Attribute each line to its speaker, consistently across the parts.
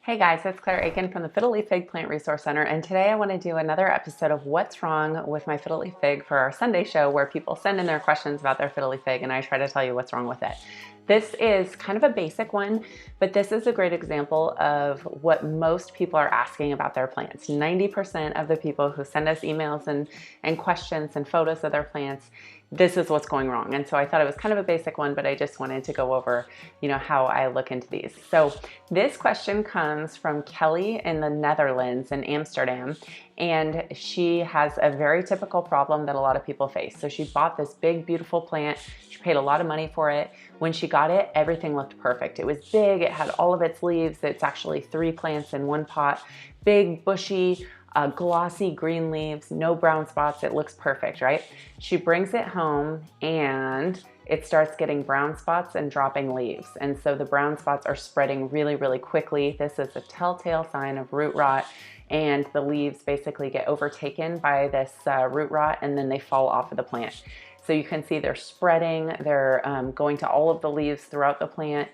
Speaker 1: Hey guys, it's Claire Akin from the Fiddle Leaf Fig Plant Resource Center, and today I want to do another episode of What's Wrong with My Fiddle Leaf Fig for our Sunday show, where people send in their questions about their Fiddle Leaf Fig and I try to tell you what's wrong with it. This is kind of a basic one, but this is a great example of what most people are asking about their plants. 90% of the people who send us emails and questions and photos of their plants, this is what's going wrong. And so I thought it was kind of a basic one, but I just wanted to go over, how I look into these. So this question comes from Kelly in the Netherlands, in Amsterdam, and she has a very typical problem that a lot of people face. So she bought this big, beautiful plant. She paid a lot of money for it. When she got it, everything looked perfect. It was big, it had all of its leaves. It's actually 3 plants in one pot, big, bushy, glossy green leaves, no brown spots. It looks perfect, right? She brings it home and it starts getting brown spots and dropping leaves. And so the brown spots are spreading really, really quickly. This is a telltale sign of root rot, and the leaves basically get overtaken by this root rot, and then they fall off of the plant. So you can see they're spreading, they're going to all of the leaves throughout the plant.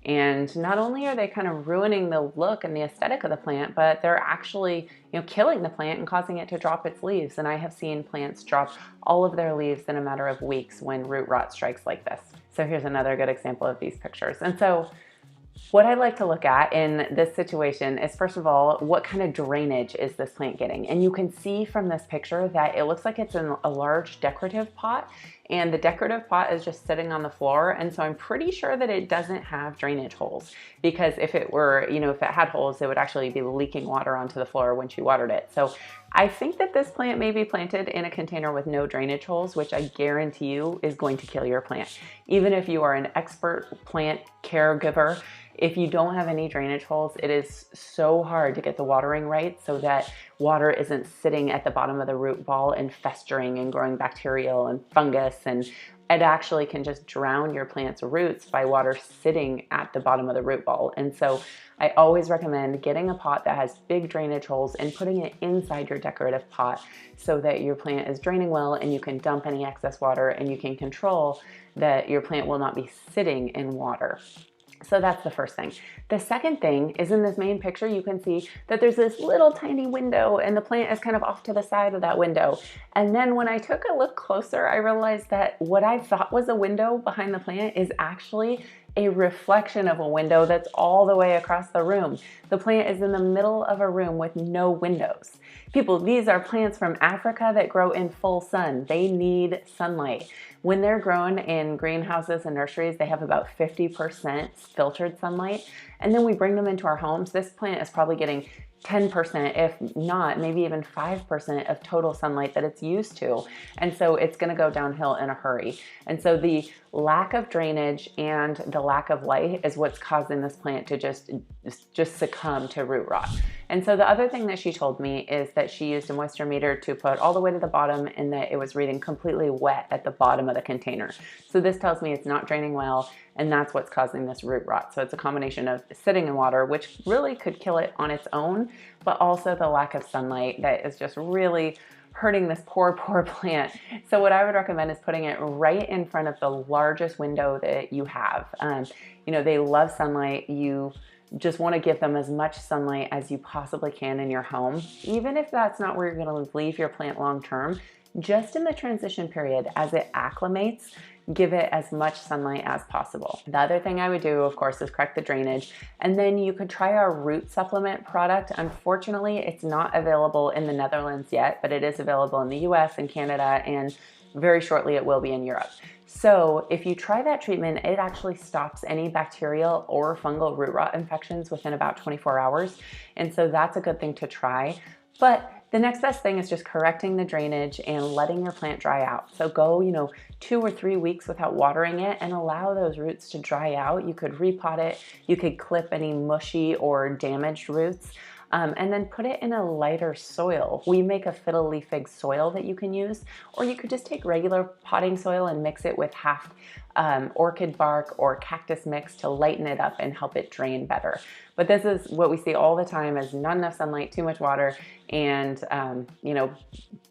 Speaker 1: And not only are they kind of ruining the look and the aesthetic of the plant, but they're actually, killing the plant and causing it to drop its leaves. And I have seen plants drop all of their leaves in a matter of weeks when root rot strikes like this. So here's another good example of these pictures. And so what I like to look at in this situation is, first of all, what kind of drainage is this plant getting? And you can see from this picture that it looks like it's in a large decorative pot, and the decorative pot is just sitting on the floor. And so I'm pretty sure that it doesn't have drainage holes, because if it were, if it had holes, it would actually be leaking water onto the floor when she watered it. So I think that this plant may be planted in a container with no drainage holes, which I guarantee you is going to kill your plant. Even if you are an expert plant caregiver, if you don't have any drainage holes, it is so hard to get the watering right so that water isn't sitting at the bottom of the root ball and festering and growing bacterial and fungus, and it actually can just drown your plant's roots by water sitting at the bottom of the root ball. And so I always recommend getting a pot that has big drainage holes and putting it inside your decorative pot so that your plant is draining well, and you can dump any excess water, and you can control that your plant will not be sitting in water. So that's the first thing. The second thing is, in this main picture, you can see that there's this little tiny window, and the plant is kind of off to the side of that window. And then when I took a look closer, I realized that what I thought was a window behind the plant is actually a reflection of a window that's all the way across the room. The plant is in the middle of a room with no windows. People, these are plants from Africa that grow in full sun. They need sunlight. When they're grown in greenhouses and nurseries, they have about 50% filtered sunlight. And then we bring them into our homes. This plant is probably getting 10%, if not, maybe even 5% of total sunlight that it's used to. And so it's going to go downhill in a hurry. And so the lack of drainage and the lack of light is what's causing this plant to just succumb to root rot. And so the other thing that she told me is that she used a moisture meter to put all the way to the bottom, and that it was reading completely wet at the bottom of the container. So this tells me it's not draining well, and that's what's causing this root rot. So it's a combination of sitting in water, which really could kill it on its own, but also the lack of sunlight that is just really hurting this poor plant. So what I would recommend is putting it right in front of the largest window that you have. They love sunlight. You just want to give them as much sunlight as you possibly can in your home, even if that's not where you're going to leave your plant long term. Just in the transition period, as it acclimates, give it as much sunlight as possible. The other thing I would do, of course, is correct the drainage. And then you could try our root supplement product. Unfortunately, it's not available in the Netherlands yet, but it is available in the US and Canada, and very shortly it will be in Europe. So if you try that treatment, it actually stops any bacterial or fungal root rot infections within about 24 hours. And so that's a good thing to try. But the next best thing is just correcting the drainage and letting your plant dry out. So go, 2 or 3 weeks without watering it, and allow those roots to dry out. You could repot it. You could clip any mushy or damaged roots. And then put it in a lighter soil. We make a Fiddle Leaf Fig soil that you can use, or you could just take regular potting soil and mix it with half orchid bark or cactus mix to lighten it up and help it drain better. But this is what we see all the time, is not enough sunlight, too much water, and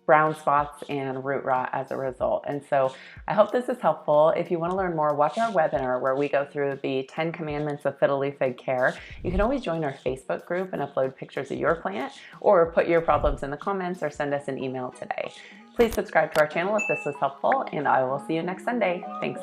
Speaker 1: brown spots and root rot as a result. And so I hope this is helpful. If you want to learn more, watch our webinar where we go through the 10 commandments of Fiddle Leaf Fig care. You can always join our Facebook group and upload pictures of your plant, or put your problems in the comments, or send us an email today. Please subscribe to our channel if this was helpful, and I will see you next Sunday. Thanks.